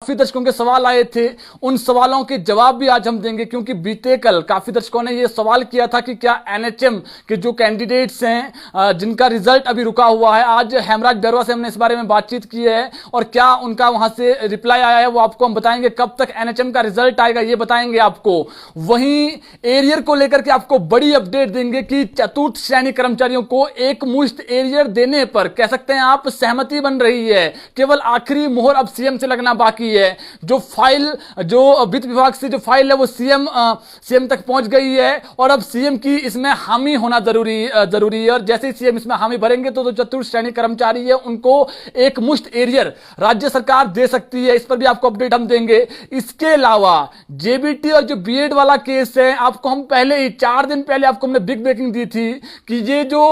काफी दर्शकों के सवाल आए थे, उन सवालों के जवाब भी आज हम देंगे, क्योंकि बीते कल काफी दर्शकों ने यह सवाल किया था कि क्या एनएचएम के जो कैंडिडेट्स हैं जिनका रिजल्ट अभी रुका हुआ है, आज हेमराज बैरवा से हमने इस बारे में बातचीत की है और क्या उनका वहां से रिप्लाई आया है वो आपको हम बताएंगे। कब तक एनएचएम का रिजल्ट आएगा ये बताएंगे आपको। वहीं एरियर को लेकर के आपको बड़ी अपडेट देंगे कि चतुर्थ श्रेणी कर्मचारियों को एक मुश्त एरियर देने पर कह सकते हैं आप सहमति बन रही है। केवल आखिरी मोहर अब सीएम से लगना बाकी है। जो फाइल, जो वित्त विभाग से जो फाइल है वो सीएम तक पहुंच गई है और अब सीएम की इसमें हामी होना जरूरी है। और जैसे ही सीएम इसमें हामी भरेंगे तो जो चतुर्थ श्रेणी कर्मचारी है उनको एक मुश्त एरियर राज्य सरकार दे सकती है। इस पर भी आपको अपडेट हम देंगे। इसके अलावा जेबीटी और जो बीएड वाला केस है, आपको हम पहले ही 4 दिन पहले आपको हमने बिग ब्रेकिंग दी थी कि ये जो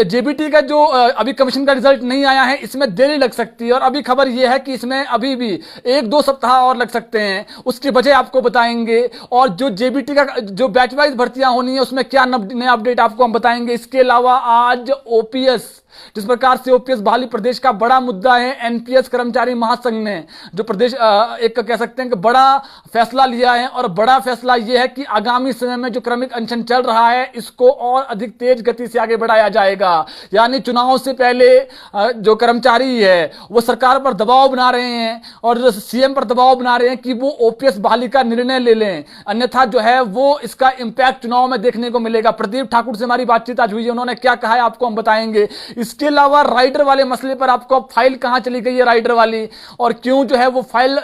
जेबीटी का जो अभी कमीशन का रिजल्ट नहीं आया है, इसमें देरी लग सकती है। और अभी खबर यह है कि इसमें अभी भी 1-2 सप्ताह और लग सकते हैं। उसकी वजह आपको बताएंगे। और जो जेबीटी का जो बैच वाइज भर्तियां होनी है उसमें क्या नया अपडेट आपको हम बताएंगे। इसके अलावा आज ओपीएस, जिस प्रकार से ओपीएस बहाली प्रदेश का बड़ा मुद्दा है, एनपीएस कर्मचारी महासंघ ने जो प्रदेश एक कह सकते हैं कि बड़ा फैसला लिया है। और बड़ा फैसला यह है कि आगामी समय में जो क्रमिक अनशन चल रहा है इसको और अधिक तेज गति से आगे बढ़ाया जाएगा। यानी चुनाव से पहले जो कर्मचारी है वो सरकार पर दबाव बना रहे हैं और सीएम पर दबाव बना रहे हैं कि वो ओपीएस बहाली का निर्णय ले लें, अन्यथा जो है वो इसका इंपैक्ट चुनाव में देखने को मिलेगा। प्रदीप ठाकुर से हमारी बातचीत आज हुई है, उन्होंने क्या कहा है आपको हम बताएंगे। इसके अलावा राइडर वाले मसले पर आपको अब फाइल कहां चली गई है राइडर वाली, और क्यों जो है वो फाइल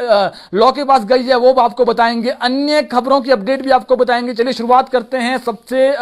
लॉ के पास गई है वो आपको बताएंगे। अन्य खबरों की अपडेट भी आपको बताएंगे। चलिए शुरुआत करते हैं सबसे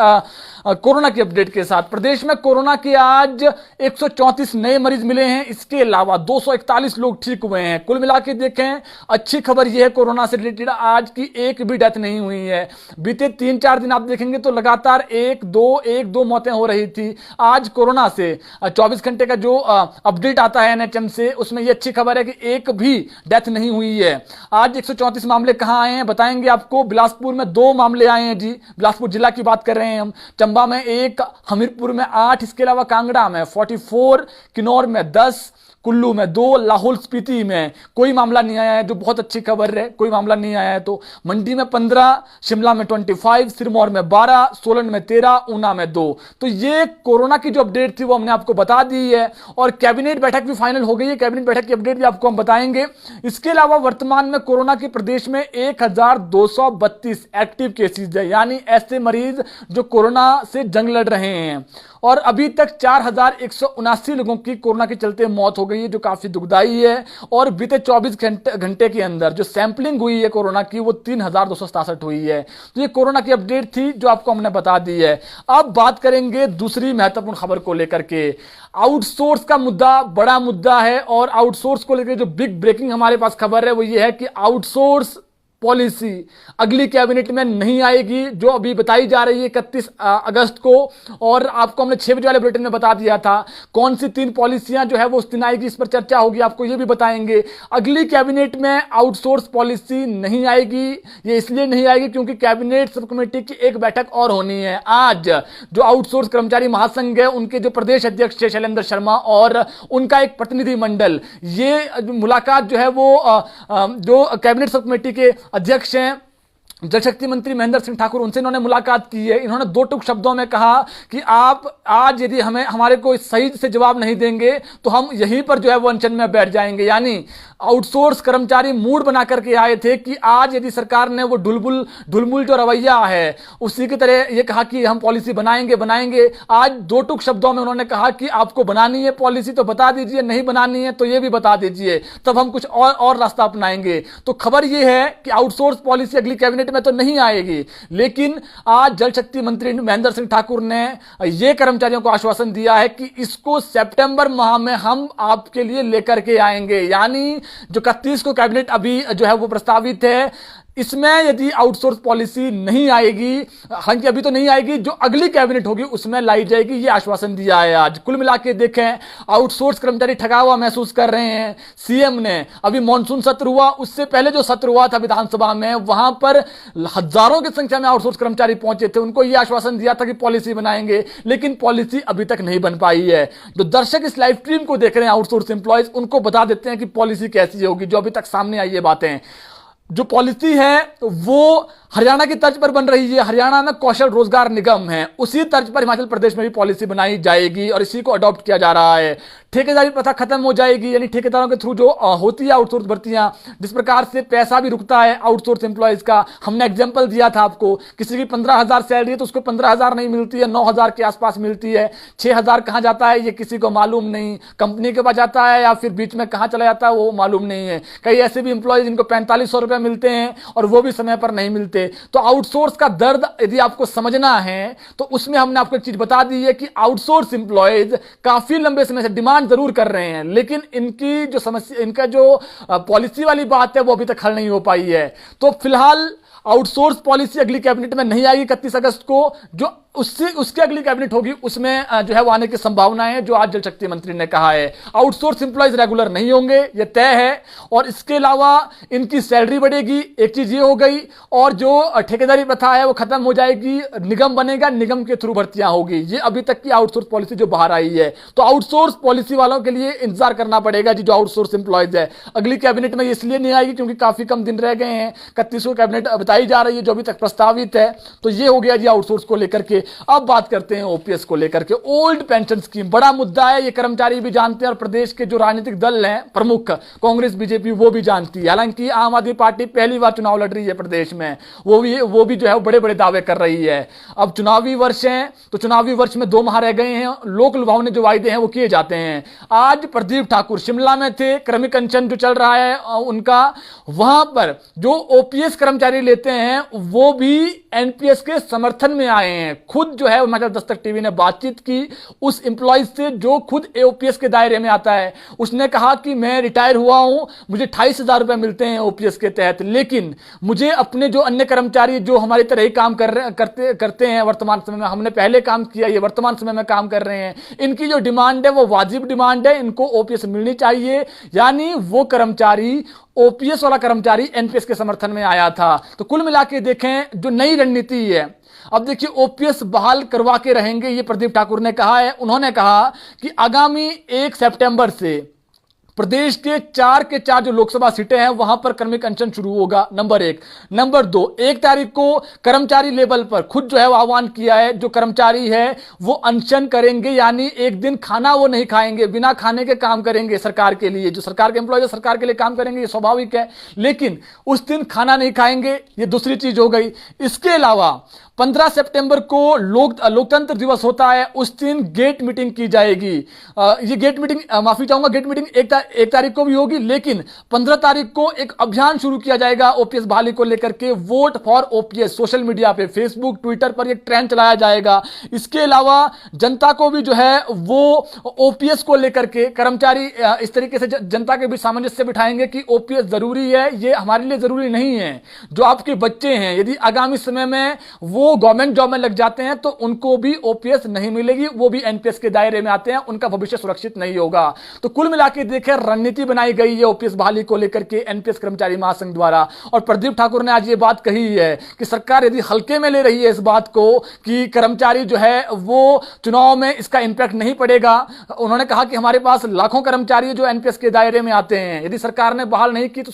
कोरोना की अपडेट के साथ। प्रदेश में कोरोना के आज 134 नए मरीज मिले हैं। इसके अलावा 241 लोग ठीक हुए हैं। कुल मिला के देखें, अच्छी खबर यह है कोरोना से रिलेटेड आज की एक भी डेथ नहीं हुई है। बीते 3-4 दिन आप देखेंगे तो लगातार 1-2 मौतें हो रही थी। आज कोरोना से 24 घंटे का जो अपडेट आता है एनएचएम से, उसमें यह अच्छी खबर है कि एक भी डेथ नहीं हुई है। आज 134 मामले कहां आए हैं बताएंगे आपको। बिलासपुर में 2 मामले आए हैं जी, बिलासपुर जिला की बात कर रहे हैं हम। चंबा में 1, हमीरपुर में 8, इसके अलावा कांगड़ा में 44, किन्नौर में 10, कुल्लू में 2, लाहौल स्पीति में कोई मामला नहीं आया है, जो बहुत अच्छी खबर है, कोई मामला नहीं आया है। तो मंडी में 15, शिमला में 25, सिरमौर में 12, सोलन में 13, ऊना में 2। तो ये कोरोना की जो अपडेट थी वो हमने आपको बता दी है। और कैबिनेट बैठक भी फाइनल हो गई है, कैबिनेट बैठक की अपडेट भी आपको हम बताएंगे। इसके अलावा वर्तमान में कोरोना के प्रदेश में 1232 एक्टिव केसेज है, यानी ऐसे मरीज जो कोरोना से जंग लड़ रहे हैं। और अभी तक 4179 लोगों की कोरोना के चलते मौत हो गई है, जो काफी दुखदाई है। और बीते 24 घंटे के अंदर जो सैंपलिंग हुई है कोरोना की वो 3267 हुई है। तो ये कोरोना की अपडेट थी जो आपको हमने बता दी है। अब बात करेंगे दूसरी महत्वपूर्ण खबर को लेकर के। आउटसोर्स का मुद्दा बड़ा मुद्दा है और आउटसोर्स को लेकर जो बिग ब्रेकिंग हमारे पास खबर है वो ये है कि आउटसोर्स पॉलिसी अगली कैबिनेट में नहीं आएगी, जो अभी बताई जा रही है 31 अगस्त को। और आपको हमने 6 बजे वाले बुलेटिन में बता दिया था कौन सी 3 पॉलिसियां जो है वो उस दिन आएगी, इस पर चर्चा होगी, आपको ये भी बताएंगे। अगली कैबिनेट में आउटसोर्स पॉलिसी नहीं आएगी। ये इसलिए नहीं आएगी क्योंकि कैबिनेट सब कमेटी की एक बैठक और होनी है। आज जो आउटसोर्स कर्मचारी महासंघ है उनके जो प्रदेश अध्यक्ष है शैलेंद्र शर्मा और उनका एक प्रतिनिधि मंडल, ये मुलाकात जो है वो जो कैबिनेट सब कमेटी के अध्यक्ष हैं जल शक्ति मंत्री महेंद्र सिंह ठाकुर, उनसे इन्होंने मुलाकात की है। इन्होंने 2 टूक शब्दों में कहा कि आप आज यदि हमारे को सही से जवाब नहीं देंगे तो हम यहीं पर जो है वो अनशन में बैठ जाएंगे। यानी आउटसोर्स कर्मचारी मूड बना करके आए थे कि आज यदि सरकार ने वो ढुलमुल जो रवैया है उसी की तरह ये कहा कि हम पॉलिसी बनाएंगे। आज 2 टूक शब्दों में उन्होंने कहा कि आपको बनानी है पॉलिसी तो बता दीजिए, नहीं बनानी है तो ये भी बता दीजिए, तब हम कुछ और रास्ता अपनाएंगे। तो खबर ये है कि आउटसोर्स पॉलिसी अगली कैबिनेट में तो नहीं आएगी, लेकिन आज जल शक्ति मंत्री महेंद्र सिंह ठाकुर ने यह कर्मचारियों को आश्वासन दिया है कि इसको सितंबर माह में हम आपके लिए लेकर के आएंगे। यानी जो 31 को कैबिनेट अभी जो है वो प्रस्तावित है, इसमें यदि आउटसोर्स पॉलिसी नहीं आएगी, हालांकि अभी तो नहीं आएगी, जो अगली कैबिनेट होगी उसमें लाई जाएगी, ये आश्वासन दिया है आज। कुल मिला के देखें, आउटसोर्स कर्मचारी ठगा हुआ महसूस कर रहे हैं। सीएम ने अभी मॉनसून सत्र हुआ, उससे पहले जो सत्र हुआ था विधानसभा में, वहां पर हजारों की संख्या में आउटसोर्स कर्मचारी पहुंचे थे। उनको यह आश्वासन दिया था कि पॉलिसी बनाएंगे, लेकिन पॉलिसी अभी तक नहीं बन पाई है। जो दर्शक इस लाइव स्ट्रीम को देख रहे हैं आउटसोर्स एम्प्लॉयज, उनको बता देते हैं कि पॉलिसी कैसी होगी, जो अभी तक सामने आई है बातें। जो पॉलिसी है वो हरियाणा की तर्ज पर बन रही है। हरियाणा में कौशल रोजगार निगम है, उसी तर्ज पर हिमाचल प्रदेश में भी पॉलिसी बनाई जाएगी और इसी को अडॉप्ट किया जा रहा है। ठेकेदारी प्रथा खत्म हो जाएगी, यानी ठेकेदारों के थ्रू जो होती है आउटसोर्स भर्तियां, जिस प्रकार से पैसा भी रुकता है आउटसोर्स एम्प्लॉयज का। हमने एग्जांपल दिया था आपको, किसी की 15,000 सैलरी है तो उसको 15,000 नहीं मिलती है, 9,000 के आसपास मिलती है। 6,000 कहां जाता है ये किसी को मालूम नहीं, कंपनी के पास जाता है या फिर बीच में कहां चला जाता है वो मालूम नहीं है। कई ऐसे भी एम्प्लॉयज जिनको 4500 रुपए मिलते हैं और वो भी समय पर नहीं मिलते। तो आउटसोर्स का दर्द यदि आपको समझना है तो उसमें हमने आपको एक चीज बता दी है कि आउटसोर्स एम्प्लॉयज काफी लंबे समय से डिमांड जरूर कर रहे हैं, लेकिन इनकी जो समस्या, इनका जो पॉलिसी वाली बात है वो अभी तक हल नहीं हो पाई है। तो फिलहाल आउटसोर्स पॉलिसी अगली कैबिनेट में नहीं आएगी 31 अगस्त को। जो उसकी अगली कैबिनेट होगी उसमें जो है वो आने की संभावना है, जो आज जल शक्ति मंत्री ने कहा है। आउटसोर्स एम्प्लॉयज रेगुलर नहीं होंगे, ये तय है। और इसके अलावा इनकी सैलरी बढ़ेगी, एक चीज ये हो गई। और जो ठेकेदारी प्रथा है वो खत्म हो जाएगी, निगम बनेगा, निगम के थ्रू भर्तियां होगी। ये अभी तक की आउटसोर्स पॉलिसी जो बाहर आई है। तो आउटसोर्स पॉलिसी वालों के लिए इंतजार करना पड़ेगा जी, जो आउटसोर्स एम्प्लॉयज है। अगली कैबिनेट में इसलिए नहीं आएगी क्योंकि काफी कम दिन रह गए हैं, 31वां कैबिनेट बताई जा रही है जो अभी तक प्रस्तावित है। तो ये हो गया जी आउटसोर्स को लेकर के। अब बात करते हैं ओपीएस को लेकर के। ओल्ड पेंशन स्कीम बड़ा मुद्दा है, ये कर्मचारी भी जानते हैं और प्रदेश के जो राजनीतिक दल हैं प्रमुख, कांग्रेस बीजेपी, वो भी जानती है। हालांकि आम आदमी पार्टी पहली बार चुनाव लड़ रही है प्रदेश में, वो भी जो है बड़े बड़े दावे कर रही है। अब चुनावी वर्ष है तो चुनावी वर्ष में 2 माह रह गए हैं, लोक लुभावने जो वायदे हैं वो किए जाते हैं। आज प्रदीप ठाकुर शिमला में थे, क्रमिक अनशन जो चल रहा है उनका, वहां पर जो ओपीएस कर्मचारी लेते हैं वो भी एनपीएस के समर्थन में आए हैं। खुद जो है हिमाचल दस्तक टीवी ने बातचीत की उस एम्प्लॉय से जो खुद ओपीएस के दायरे में आता है। उसने कहा कि मैं रिटायर हुआ हूं, मुझे 28,000 रुपए मिलते हैं ओपीएस के तहत, लेकिन मुझे अपने जो अन्य कर्मचारी जो हमारी तरह ही काम करते हैं वर्तमान समय में, हमने पहले काम किया, ये वर्तमान समय में काम कर रहे हैं, इनकी जो डिमांड है वो वाजिब डिमांड है, इनको ओपीएस मिलनी चाहिए। यानी वो कर्मचारी, ओपीएस वाला कर्मचारी एनपीएस के समर्थन में आया था। तो कुल मिला के देखें जो नई रणनीति है, अब देखिए ओपीएस बहाल करवा के रहेंगे, ये प्रदीप ठाकुर ने कहा है। उन्होंने कहा कि आगामी 1 सितंबर से प्रदेश के 4 के 4 जो लोकसभा सीटें हैं वहां पर क्रमिक अनशन शुरू होगा, नंबर 1। नंबर 2, 1 तारीख को कर्मचारी लेवल पर खुद जो है वो आह्वान किया है, जो कर्मचारी है वो अनशन करेंगे, यानी एक दिन खाना वो नहीं खाएंगे, बिना खाने के काम करेंगे सरकार के लिए। जो सरकार के एम्प्लॉय सरकार के लिए काम करेंगे ये स्वाभाविक है, लेकिन उस दिन खाना नहीं खाएंगे, ये दूसरी चीज हो गई। इसके अलावा 15 सितंबर को लोकतंत्र दिवस होता है, उस दिन गेट मीटिंग की जाएगी। ये गेट मीटिंग, माफी चाहूंगा, गेट मीटिंग 1 तारीख को भी होगी, लेकिन 15 तारीख को एक अभियान शुरू किया जाएगा ओपीएस बहाली को लेकर के। Vote for OPS social media पे, फेसबुक, ट्विटर पर एक ट्रेंड चलाया जाएगा। इसके अलावा जनता को भी जो है वो ओपीएस को लेकर के, कर्मचारी इस तरीके से जनता के बीच सामंजस्य बिठाएंगे कि ओपीएस जरूरी है, ये हमारे लिए जरूरी नहीं है। जो आपके बच्चे हैं यदि आगामी समय में वो गवर्नमेंट जॉब में लग जाते हैं तो उनको भी ओपीएस नहीं मिलेगी, वो भी एनपीएस के दायरे में आते हैं, उनका भविष्य सुरक्षित नहीं होगा। तो कुल मिला के देखें रणनीति बनाई गई है ओपीएस बहाली को लेकर के एनपीएस कर्मचारी महासंघ द्वारा। और प्रदीप ठाकुर ने आज ये बात कही है कि सरकार यदि हल्के में ले रही है इस बात को कि कर्मचारी जो है वो चुनाव में इसका इंपैक्ट नहीं पड़ेगा। उन्होंने कहा कि हमारे पास लाखों कर्मचारी जो एनपीएस के दायरे में आते हैं, यदि सरकार ने बहाल नहीं की तो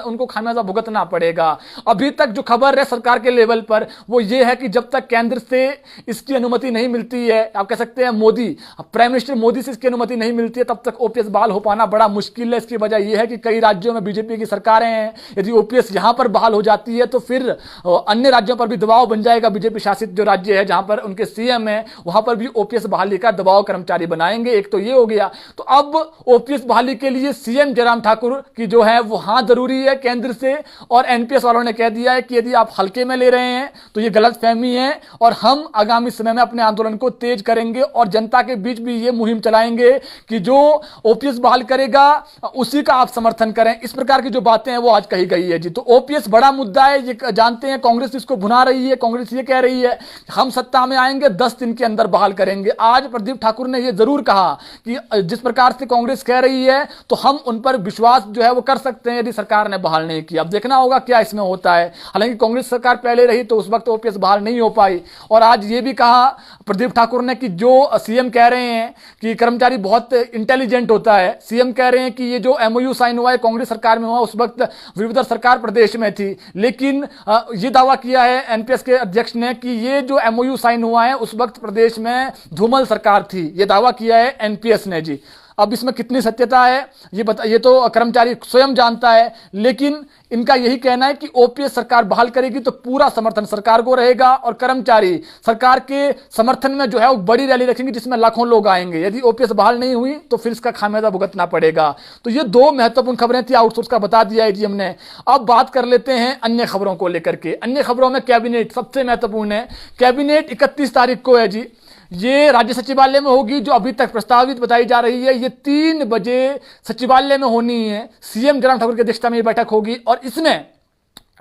उनको खामियाजा भुगतना पड़ेगा। अभी तक जो खबर है सरकार के लेवल पर वो ये है कि जब तक केंद्र से इसकी अनुमति नहीं मिलती है, आप कह सकते हैं मोदी, प्राइम मिनिस्टर मोदी से इसकी अनुमति नहीं मिलती है, तब तक ओपीएस बहाल हो पाना बड़ा मुश्किल है। इसकी वजह यह है कि कई राज्यों में बीजेपी की सरकारें हैं, यदि ओपीएस यहां पर बहाल हो जाती है तो फिर अन्य राज्यों पर भी दबाव बन जाएगा। बीजेपी शासित जो राज्य है जहां पर उनके सीएम है वहां पर भी ओपीएस बहाली का दबाव कर्मचारी बनाएंगे। एक तो ये हो गया। तो अब ओपीएस बहाली के लिए सीएम जयराम ठाकुर की जो है वो हां जरूरी है केंद्र से, और एनपीएस वालों ने कह दिया है कि यदि आप हल्के में ले रहे हैं तो ये गलत गलतफहमी है और हम आगामी समय में अपने आंदोलन को तेज करेंगे और जनता के बीच भी ये मुहिम चलाएंगे कि जो ओपीएस बहाल करेगा उसी का आप समर्थन करें। इस प्रकार की जो बातें हैं वो आज कही गई है जी। तो ओपीएस बड़ा मुद्दा है, ये जानते हैं, कांग्रेस इसको भुना रही है। कांग्रेस ये कह रही है हम सत्ता में आएंगे 10 दिन के अंदर बहाल करेंगे। आज प्रदीप ठाकुर ने ये जरूर कहा कि जिस प्रकार से कांग्रेस कह रही है तो हम उन पर विश्वास जो है वो कर सकते हैं यदि सरकार ने बहाल नहीं किया। अब देखना होगा क्या इसमें होता है। हालांकि कांग्रेस सरकार पहले रही तो उस वक्त ओपीएस बहाल नहीं हो पाई। और आज ये भी कहा प्रदीप ठाकुर ने कि जो सीएम कह रहे हैं कि कर्मचारी बहुत इंटेलिजेंट होता है, सीएम कह रहे हैं कि ये जो एमओयू साइन हुआ है कांग्रेस सरकार में हुआ, उस वक्त वीरभद्र सरकार प्रदेश में थी, लेकिन ये दावा किया है एनपीएस के अध्यक्ष ने कि ये जो एमओयू साइन हुआ है उस वक्त प्रदेश में धूमल सरकार थी। ये दावा किया है एनपीएस ने जी। अब इसमें कितनी सत्यता है ये तो कर्मचारी स्वयं जानता है, लेकिन इनका यही कहना है कि ओपीएस सरकार बहाल करेगी तो पूरा समर्थन सरकार को रहेगा और कर्मचारी सरकार के समर्थन में जो है वो बड़ी रैली रखेंगे जिसमें लाखों लोग आएंगे। यदि ओपीएस बहाल नहीं हुई तो फिर इसका खामियाजा भुगतना पड़ेगा। तो ये दो महत्वपूर्ण खबरें थी, आउटसोर्स का बता दिया है जी हमने। अब बात कर लेते हैं अन्य खबरों को लेकर के। अन्य खबरों में कैबिनेट सबसे महत्वपूर्ण है। कैबिनेट 31 तारीख को है जी, ये राज्य सचिवालय में होगी जो अभी तक प्रस्तावित बताई जा रही है। ये 3 बजे सचिवालय में होनी है। सीएम जयराम ठाकुर की अध्यक्षता में ये बैठक होगी और इसमें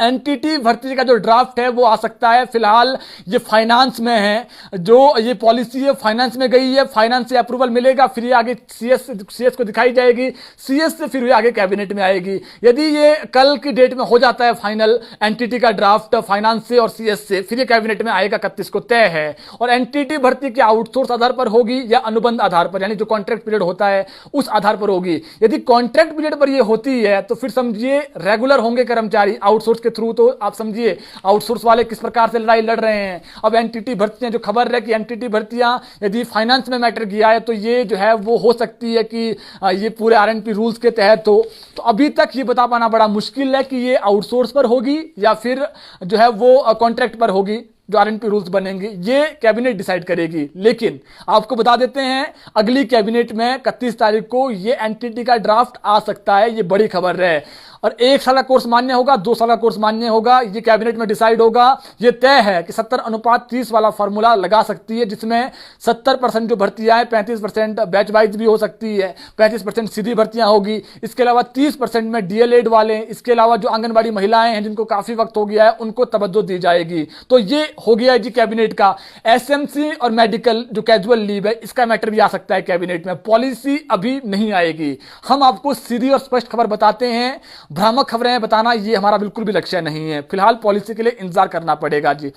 एनटीटी भर्ती का जो ड्राफ्ट है वो आ सकता है। फिलहाल ये फाइनेंस में है, जो ये पॉलिसी है फाइनेंस में गई है, फाइनेंस से अप्रूवल मिलेगा, फिर ये आगे सीएस को दिखाई जाएगी, सीएस से फिर ये आगे कैबिनेट में आएगी। यदि ये कल की डेट में हो जाता है फाइनल एनटीटी का ड्राफ्ट फाइनेंस से और सीएस से, फिर ये कैबिनेट में आएगा 31 को तय है। और एनटीटी भर्ती के आउटसोर्स आधार पर होगी या अनुबंध आधार पर, यानी जो कॉन्ट्रैक्ट पीरियड होता है उस आधार पर होगी। यदि कॉन्ट्रैक्ट पीरियड पर ये होती है तो फिर समझिए रेगुलर होंगे कर्मचारी आउटसोर्स के थ्रू। तो आप समझिए आउटसोर्स वाले किस प्रकार से लड़ाई लड़ रहे हैं। अब एनटीटी भर्तियां, जो खबर है कि एनटीटी भर्तियां यदि फाइनेंस में मैटर किया है तो ये जो है वो हो सकती है कि ये पूरे आरएनपी रूल्स के तहत हो। तो अभी तक ये बता पाना बड़ा मुश्किल है कि ये आउटसोर्स पर होगी या फिर जो है वो कॉन्ट्रैक्ट पर होगी। जो आरएनपी रूल्स बनेंगे ये कैबिनेट डिसाइड करेगी। लेकिन आपको बता देते हैं अगली कैबिनेट में 31 तारीख को ये एनटीटी का ड्राफ्ट आ सकता है। ये बड़ी खबर है। और 1 साल का कोर्स मान्य होगा, 2 साल का कोर्स मान्य होगा, ये कैबिनेट में डिसाइड होगा। ये तय है कि 70:30 वाला फॉर्मूला लगा सकती है, जिसमें 70% जो भर्तियां हैं 35% बैच वाइज भी हो सकती है, 35% सीधी भर्तियां होगी। इसके अलावा 30% में डीएलएड वाले, इसके अलावा जो आंगनबाड़ी महिलाएं हैं जिनको काफी वक्त हो गया है उनको तवज्जो दी जाएगी। तो ये हो गया है जी कैबिनेट का। एसएमसी और मेडिकल जो कैजुअल लीव है इसका मैटर भी आ सकता है कैबिनेट में। पॉलिसी अभी नहीं आएगी। हम आपको सीधी और स्पष्ट खबर बताते हैं, भ्रामक खबरें बताना ये हमारा बिल्कुल भी लक्ष्य नहीं है। फिलहाल पॉलिसी के लिए इंतजार करना पड़ेगा जी।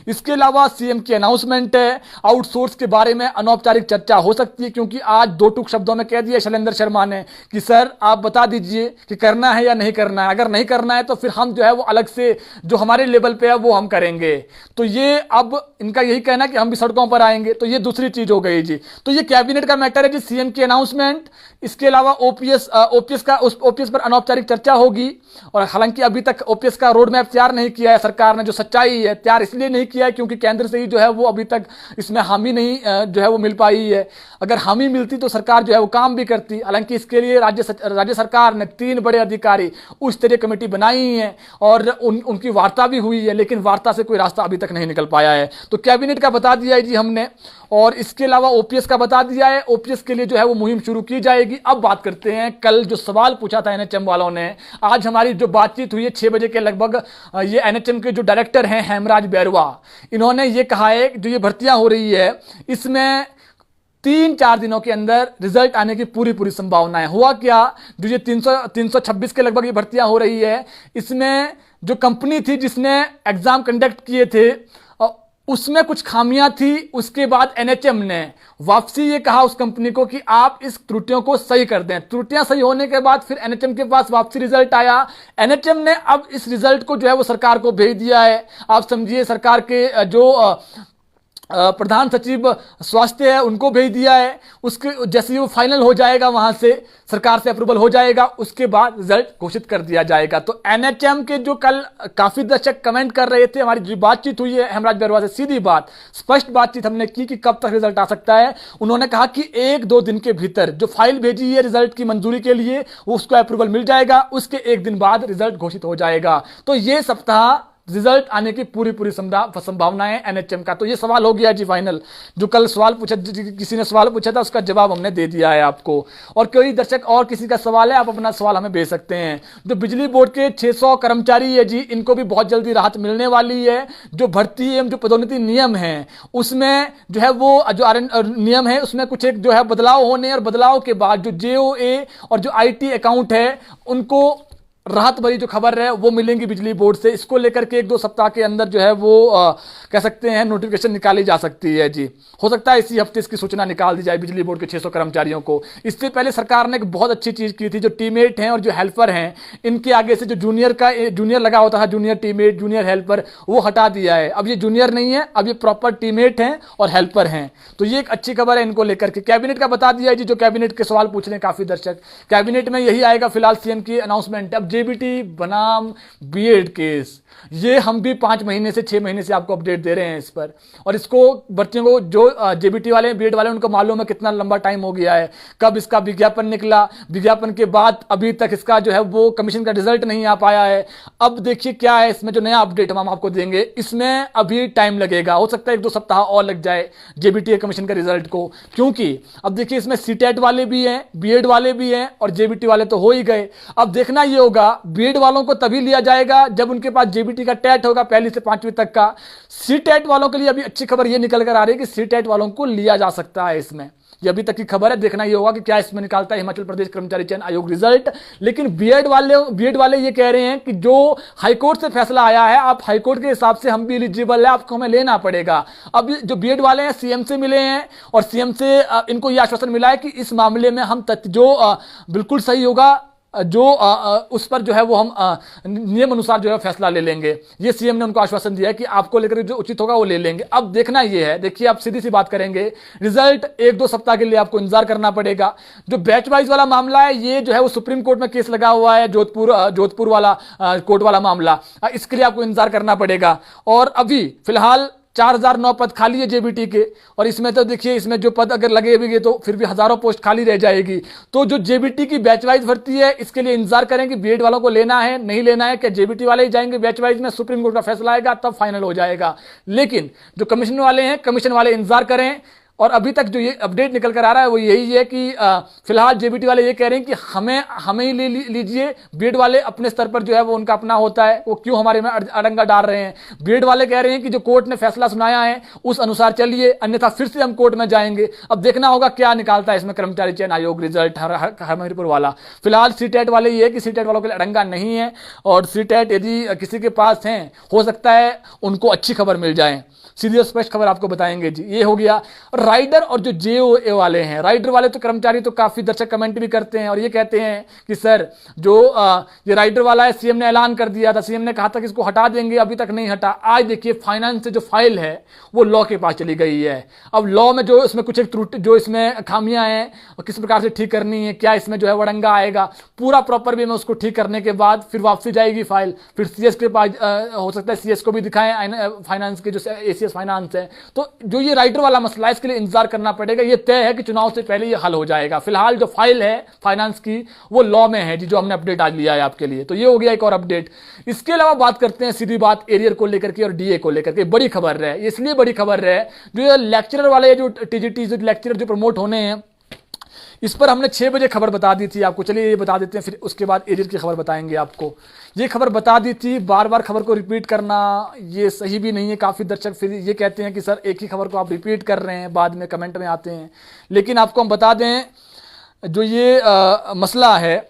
इसके अलावा सीएम की अनाउंसमेंट है, आउटसोर्स के बारे में अनौपचारिक चर्चा हो सकती है, क्योंकि आज 2 टूक शब्दों में कह दिया शैलेंद्र शर्मा ने कि सर आप बता दीजिए कि करना है या नहीं करना है। अगर नहीं करना है तो फिर हम जो है वो अलग से जो हमारे लेवल पे है वो हम करेंगे। तो ये अब इनका यही कहना कि हम भी सड़कों पर आएंगे। तो ये दूसरी चीज हो गई जी। तो ये कैबिनेट का मैटर है जी, सीएम की अनाउंसमेंट। इसके अलावा ओपीएस पर अनौपचारिक चर्चा होगी। और हालांकि अभी तक ओपीएस का रोड मैप तैयार नहीं किया है सरकार ने। जो सच्चाई है तैयार इसलिए नहीं किया है क्योंकि केंद्र से ही जो है वो अभी तक इसमें हामी नहीं जो है वो मिल पाई है। अगर हामी मिलती तो सरकार जो है वो काम भी करती। हालांकि इसके लिए राज्य सरकार ने 3 बड़े अधिकारी उच्च स्तरीय कमेटी बनाई है और उनकी वार्ता भी हुई है, लेकिन वार्ता से कोई रास्ता अभी तक नहीं निकल पाया है। तो कैबिनेट का बता दिया है जी हमने। और इसके अलावा ओपीएस का बता दिया है। ओपीएस के लिए जो है वो मुहिम शुरू की जाएगी। अब बात करते हैं कल जो सवाल पूछा था एनएचएम वालों ने। आज हमारी जो बातचीत हुई है 6 बजे के लगभग, ये एनएचएम के जो डायरेक्टर हैं हेमराज बैरवा, इन्होंने ये कहा है जो ये भर्तियां हो रही है इसमें 3-4 दिनों के अंदर रिजल्ट आने की पूरी संभावना है। हुआ क्या, जो ये 326 के लगभग ये भर्तियां हो रही है, इसमें जो कंपनी थी जिसने एग्जाम कंडक्ट किए थे उसमें कुछ खामियां थी। उसके बाद एनएचएम ने वापसी ये कहा उस कंपनी को कि आप इस त्रुटियों को सही कर दें। त्रुटियां सही होने के बाद फिर एनएचएम के पास वापसी रिजल्ट आया। एनएचएम ने अब इस रिजल्ट को जो है वो सरकार को भेज दिया है। आप समझिए सरकार के जो प्रधान सचिव स्वास्थ्य है उनको भेज दिया है। उसके जैसे ही वो फाइनल हो जाएगा, वहां से सरकार से अप्रूवल हो जाएगा, उसके बाद रिजल्ट घोषित कर दिया जाएगा। तो एनएचएम के जो कल काफी दर्शक कमेंट कर रहे थे, हमारी जो बातचीत हुई है हेमराज बैरवा से, सीधी बात स्पष्ट बातचीत हमने की कि कब तक रिजल्ट आ सकता है। उन्होंने कहा कि 1-2 दिन के भीतर जो फाइल भेजी है रिजल्ट की मंजूरी के लिए वो उसको अप्रूवल मिल जाएगा, उसके 1 दिन बाद रिजल्ट घोषित हो जाएगा। तो ये सप्ताह रिजल्ट आने की पूरी संभावना है एनएचएम का। तो ये सवाल हो गया जी फाइनल। जो कल सवाल पूछा, किसी ने सवाल पूछा था, उसका जवाब हमने दे दिया है आपको। और कोई दर्शक और किसी का सवाल है, आप अपना सवाल हमें भेज सकते हैं। जो बिजली बोर्ड के 600 कर्मचारी है जी, इनको भी बहुत जल्दी राहत मिलने वाली है। जो भर्ती एवं जो पदोन्नति नियम है उसमें जो है वो जो नियम है उसमें कुछ एक जो है बदलाव होने, और बदलाव के बाद जो जेओए और जो आईटी अकाउंट है उनको राहत भरी जो खबर है वो मिलेंगी बिजली बोर्ड से। इसको लेकर के 1-2 सप्ताह के अंदर जो है वो कह सकते हैं नोटिफिकेशन निकाली जा सकती है जी। हो सकता है इसी हफ्ते इसकी सूचना निकाल दी जाए बिजली बोर्ड के 600 कर्मचारियों को। इससे पहले सरकार ने एक बहुत अच्छी चीज की थी, जो टीममेट हैं और जो हेल्पर हैं, इनके आगे से जो जूनियर लगा होता था, जूनियर टीममेट, जूनियर हेल्पर, वो हटा दिया है। अब ये जूनियर नहीं है, अब ये प्रॉपर टीममेट हैं और हेल्पर हैं। तो ये एक अच्छी खबर है इनको लेकर के। कैबिनेट का बता दिया है जी, जो कैबिनेट के सवाल पूछ रहे हैं काफी दर्शक, कैबिनेट में यही आएगा फिलहाल सीएम की अनाउंसमेंट। अब जेबीटी बनाम बीएड केस, ये हम भी 5 महीने से 6 महीने से आपको अपडेट दे रहे हैं इस पर। और इसको बच्चों को जो जेबीटी वाले बीएड वाले उनको मालूम है कितना लंबा टाइम हो गया है, कब इसका विज्ञापन निकला, विज्ञापन के बाद अभी तक इसका जो है वो कमीशन का रिजल्ट नहीं आ पाया है। अब देखिए क्या है इसमें, जो नया अपडेट हम आपको देंगे इसमें अभी टाइम लगेगा, हो सकता है 1-2 सप्ताह और लग जाए जेबीटी कमीशन के रिजल्ट को। क्योंकि अब देखिए इसमें सीटेट वाले भी हैं, बीएड वाले भी हैं और जेबीटी वाले तो हो ही गए। अब देखना ये होगा बीएड वालों को तभी लिया जाएगा जब उनके पास जेबीटी का टेट होगा 1ली से 5वीं तक का। सीटेट वालों के लिए अभी अच्छी खबर ये निकल कर आ रही है कि सीटेट वालों को लिया जा सकता है इसमें। ये अभी तक की खबर है, देखना ये होगा कि क्या इसमें निकालता है हिमाचल प्रदेश कर्मचारी चयन आयोग रिजल्ट। लेकिन बीएड वाले ये कह रहे हैं कि जो हाईकोर्ट से फैसला आया है, आप हाईकोर्ट के हिसाब से हम भी एलिजिबल है, आपको हमें लेना पड़ेगा। अब जो बीएड वाले हैं सीएम से मिले हैं और सीएम से इनको यह आश्वासन मिला है कि इस मामले में हम जो बिल्कुल सही होगा, जो उस पर जो है वो हम नियम अनुसार जो है फैसला ले लेंगे। ये सीएम ने उनको आश्वासन दिया है कि आपको लेकर जो उचित होगा वो ले लेंगे। अब देखना ये है, देखिए आप सीधी सी बात करेंगे, रिजल्ट 1-2 सप्ताह के लिए आपको इंतजार करना पड़ेगा। जो बैच वाइज वाला मामला है, ये जो है वो सुप्रीम कोर्ट में केस लगा हुआ है, जोधपुर वाला कोर्ट वाला मामला, इसके लिए आपको इंतजार करना पड़ेगा। और अभी फिलहाल 4009 पद खाली है जेबीटी के, और इसमें तो देखिए इसमें जो पद अगर लगे भी तो फिर भी हजारों पोस्ट खाली रह जाएगी। तो जो जेबीटी की बैच वाइज भर्ती है, इसके लिए इंतजार करें कि बीएड वालों को लेना है नहीं लेना है, क्या जेबीटी वाले ही जाएंगे बैच वाइज में, सुप्रीम कोर्ट का फैसला आएगा तब फाइनल हो जाएगा। लेकिन जो कमीशन वाले हैं, कमीशन वाले इंतजार करें। और अभी तक जो ये अपडेट निकल कर आ रहा है वो यही है कि फिलहाल जेबीटी वाले ये कह रहे हैं कि हमें ही ले लीजिए। बीएड वाले अपने स्तर पर जो है वो उनका अपना होता है, वो क्यों हमारे में अड़ंगा डाल रहे हैं। बीएड वाले कह रहे हैं कि जो कोर्ट ने फैसला सुनाया है उस अनुसार चलिए, अन्यथा फिर से हम कोर्ट में जाएंगे। अब देखना होगा क्या निकालता है इसमें कर्मचारी चयन आयोग रिजल्ट हमीरपुर वाला। फिलहाल सीटेट वाले ये है कि सीटेट वालों के लिए अड़ंगा नहीं है, और सीटेट यदि किसी के पास है हो सकता है उनको अच्छी खबर मिल जाए। सीधी और स्पष्ट खबर आपको बताएंगे जी। ये हो गया। राइडर और जो जेओए वाले हैं, राइडर वाले तो कर्मचारी तो काफी दर्शक कमेंट भी करते हैं और ये कहते हैं कि सर जो ये राइडर वाला है, सीएम ने ऐलान कर दिया था, सीएम ने कहा था कि इसको हटा देंगे, अभी तक नहीं हटा। आज देखिए फाइनेंस से जो फाइल है वो लॉ के पास चली गई है। अब लॉ में जो इसमें कुछ एक त्रुटि, जो इसमें खामियां हैं और किस प्रकार से ठीक करनी है, क्या इसमें जो है वड़ंगा आएगा, पूरा प्रॉपर वे में उसको ठीक करने के बाद फिर वापसी जाएगी फाइल, फिर सीएस के पास हो सकता है सीएस को भी दिखाएं, फाइनेंस के जो एसीएस फाइनेंस है। तो जो ये राइडर वाला मसला है इसके लिए इंतजार करना पड़ेगा। ये तय है कि चुनाव से पहले ये हल हो जाएगा। फिलहाल जो फाइल है फाइनेंस की वो लॉ में है जी, जो हमने अपडेट आज लिया है आपके लिए। तो ये हो गया एक और अपडेट। इसके अलावा बात करते हैं सीधी बात एरियर को लेकर के और डीए को लेकर के। बड़ी खबर है, इसलिए बड़ी खबर है जो ये लेक्चरर वाले जो टीजीटी जो लेक्चरर जो प्रमोट होने हैं, इस पर हमने 6 बजे खबर बता दी थी आपको। चलिए ये बता देते हैं, फिर उसके बाद एरियर की खबर बताएंगे आपको। ये खबर बता दी थी, बार बार खबर को रिपीट करना ये सही भी नहीं है। काफ़ी दर्शक फिर ये कहते हैं कि सर एक ही खबर को आप रिपीट कर रहे हैं, बाद में कमेंट में आते हैं। लेकिन आपको हम बता दें जो ये मसला है,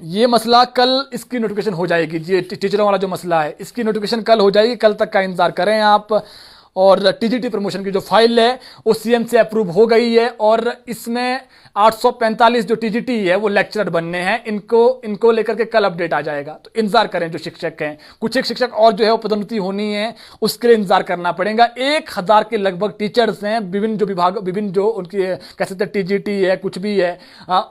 ये मसला कल इसकी नोटिफिकेशन हो जाएगी। ये टीचरों वाला जो मसला है इसकी नोटिफिकेशन कल हो जाएगी, कल तक का इंतजार करें आप। और टीजीटी प्रमोशन की जो फाइल है वो सीएम से अप्रूव हो गई है, और इसमें 845 जो टीजीटी है वो लेक्चरर बनने हैं। इनको लेकर के कल अपडेट आ जाएगा। तो इंतजार करें जो शिक्षक हैं, कुछ एक शिक्षक और जो है वो पदोन्नति होनी है, उसके लिए इंतजार करना पड़ेगा। 1000 के लगभग टीचर्स हैं, विभिन्न जो विभाग, विभिन्न जो उनकी कह सकते हैं टीजीटी है, कुछ भी है,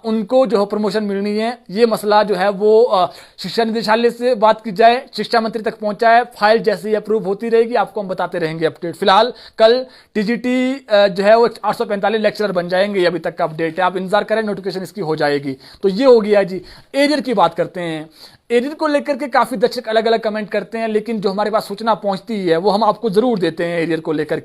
उनको जो है प्रमोशन मिलनी है। ये मसला जो है वो शिक्षा निदेशालय से बात की जाए, शिक्षा मंत्री तक पहुंचा है। फाइल जैसे ही अप्रूव होती रहेगी आपको हम बताते रहेंगे अपडेट। फिलहाल कल टीजीटी जो है वो 845 लेक्चरर बन जाएंगे, ये अभी तक का अपडेट है। आप इंतजार करें, नोटिफिकेशन इसकी हो जाएगी। तो ये हो गया जी। एरियर की बात करते हैं। एरियर को लेकर के काफी दर्शक अलग अलग कमेंट करते हैं, लेकिन जो हमारे पास सूचना पहुंचती है वो हम आपको जरूर देते हैं। एरियर को लेकर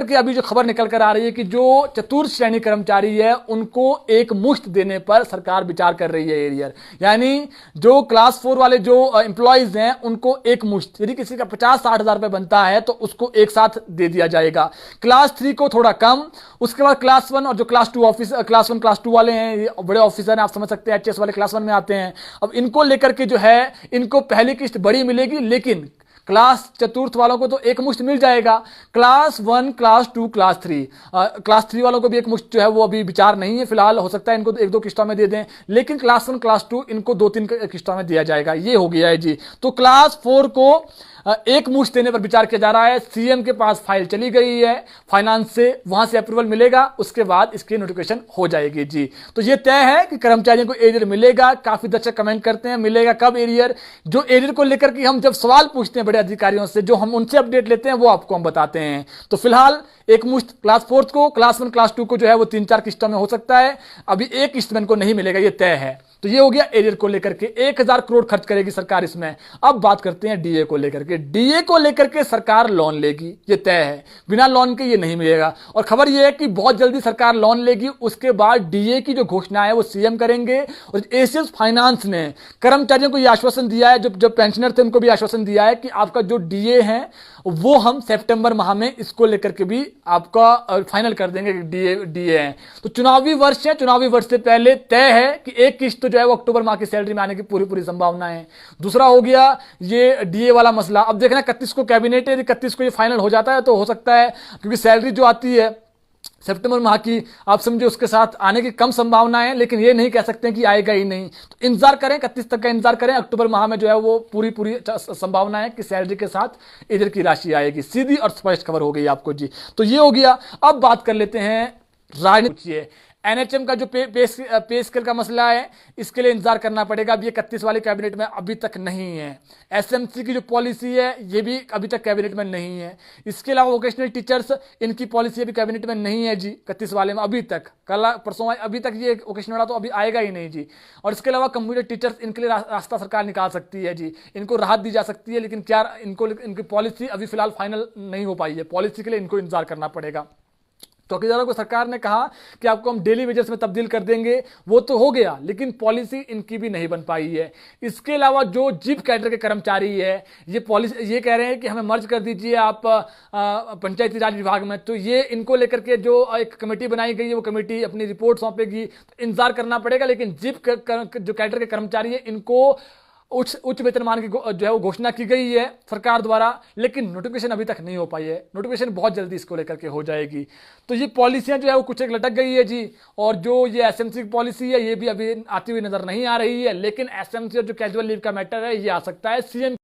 के अभी जो खबर निकल कर आ रही है कि जो चतुर्थ श्रेणी कर्मचारी है उनको एक मुश्त देने पर सरकार विचार कर रही है। एरियर यानी जो क्लास 4 वाले जो एम्प्लॉइज हैं उनको एक मुश्त, यदि किसी का 50-60 हजार रुपए बनता है तो उसको एक साथ दे दिया जाएगा। क्लास 3 को थोड़ा कम, उसके बाद क्लास 1 और जो क्लास 2 क्लास 1 क्लास 2 वाले हैं, ये बड़े ऑफिसर हैं, आप समझ सकते हैं, एचएस वाले क्लास 1 में आते हैं। अब इनको लेकर के जो है इनको पहली किस्त बड़ी मिलेगी, लेकिन क्लास चतुर्थ वालों को तो एक मुश्त मिल जाएगा। क्लास 1 क्लास 2 क्लास 3 वालों को भी एक मुश्त जो है वो अभी विचार नहीं है फिलहाल, हो सकता है इनको 1-2 किस्तों में दे दें, लेकिन क्लास 1 क्लास 2 इनको 2-3 किस्तों में दिया जाएगा। ये हो गया है जी। तो क्लास 4 को एक मुश्त देने पर विचार किया जा रहा है। सीएम के पास फाइल चली गई है फाइनेंस से, वहां से अप्रूवल मिलेगा, उसके बाद इसकी नोटिफिकेशन हो जाएगी जी। तो ये तय है कि कर्मचारियों को एरियर मिलेगा। काफी दर्शक कमेंट करते हैं मिलेगा कब एरियर, जो एरियर को लेकर के हम जब सवाल पूछते हैं बड़े अधिकारियों से, जो हम उनसे अपडेट लेते हैं वो आपको हम बताते हैं। तो फिलहाल एक मुश्त क्लास 4 को, क्लास 1 क्लास 2 को जो है वो 3-4 किस्तों में हो सकता है, अभी एक किस्त में इनको नहीं मिलेगा, ये तय है। तो ये हो गया एरियर को लेकर के। 1000 करोड़ खर्च करेगी सरकार इसमें। अब बात करते हैं डीए को लेकर के। डीए को लेकर के सरकार लोन लेगी, ये तय है, बिना लोन के ये नहीं मिलेगा। और खबर ये है कि बहुत जल्दी सरकार लोन लेगी, उसके बाद डीए की जो घोषणा है वो सीएम करेंगे। और एशियस फाइनेंस ने कर्मचारियों को यह आश्वासन दिया है, जो पेंशनर थे उनको भी आश्वासन दिया है कि आपका जो डीए है वो हम सितंबर माह में इसको लेकर के भी आपका फाइनल कर देंगे। डीए है तो चुनावी वर्ष है, चुनावी वर्ष से पहले तय है कि एक किस्त जो है वो अक्टूबर माह की सैलरी में आने की पूरी संभावना है। दूसरा हो गया ये डीए वाला मसला। अब देखना 31 को कैबिनेट है, 31 को ये फाइनल हो जाता है तो हो सकता है, क्योंकि सैलरी जो आती है सितंबर माह की, आप समझे उसके साथ आने की कम संभावना है, लेकिन ये नहीं कह सकते कि आएगा ही नहीं। तो इंतजार करें, 31 तक का इंतजार करें। अक्टूबर माह में जो है वो पूरी संभावना है कि सैलरी के साथ इधर की राशि आएगी। सीधी और स्पष्ट खबर हो गई आपको जी। तो ये हो गया। अब बात कर लेते हैं राजनीति। एनएचएम का जो पे स्केल का मसला है, इसके लिए इंतजार करना पड़ेगा। अब ये 31 वाले कैबिनेट में अभी तक नहीं है। एसएमसी की जो पॉलिसी है ये भी अभी तक कैबिनेट में नहीं है। इसके अलावा वोकेशनल टीचर्स, इनकी पॉलिसी भी कैबिनेट में नहीं है जी 31 वाले में अभी तक। कल परसों अभी तक ये वोकेशनल वाला तो अभी आएगा ही नहीं जी। और इसके अलावा कंप्यूटर टीचर्स, इनके लिए रास्ता सरकार निकाल सकती है जी, इनको राहत दी जा सकती है, लेकिन क्या इनकी पॉलिसी अभी फिलहाल फाइनल नहीं हो पाई है। पॉलिसी के लिए इनको इंतजार करना पड़ेगा। चौकीदारों को सरकार ने कहा कि आपको हम डेली वेजेस में तब्दील कर देंगे, वो तो हो गया, लेकिन पॉलिसी इनकी भी नहीं बन पाई है। इसके अलावा जो जिप कैडर के कर्मचारी है, ये पॉलिसी ये कह रहे हैं कि हमें मर्ज कर दीजिए आप पंचायती राज विभाग में। तो ये इनको लेकर के जो एक कमेटी बनाई गई है वो कमेटी अपनी रिपोर्ट सौंपेगी, तो इंतजार करना पड़ेगा। लेकिन जिप जो कैडर के कर्मचारी है इनको उच्च वेतनमान की जो है वो घोषणा की गई है सरकार द्वारा, लेकिन नोटिफिकेशन अभी तक नहीं हो पाई है। नोटिफिकेशन बहुत जल्दी इसको लेकर के हो जाएगी। तो ये पॉलिसियां जो है वो कुछ एक लटक गई है जी। और जो ये एसएमसी की पॉलिसी है ये भी अभी आती हुई नजर नहीं आ रही है, लेकिन एसएमसी और जो कैजुअल लीव का मैटर है ये आ सकता है। सीएम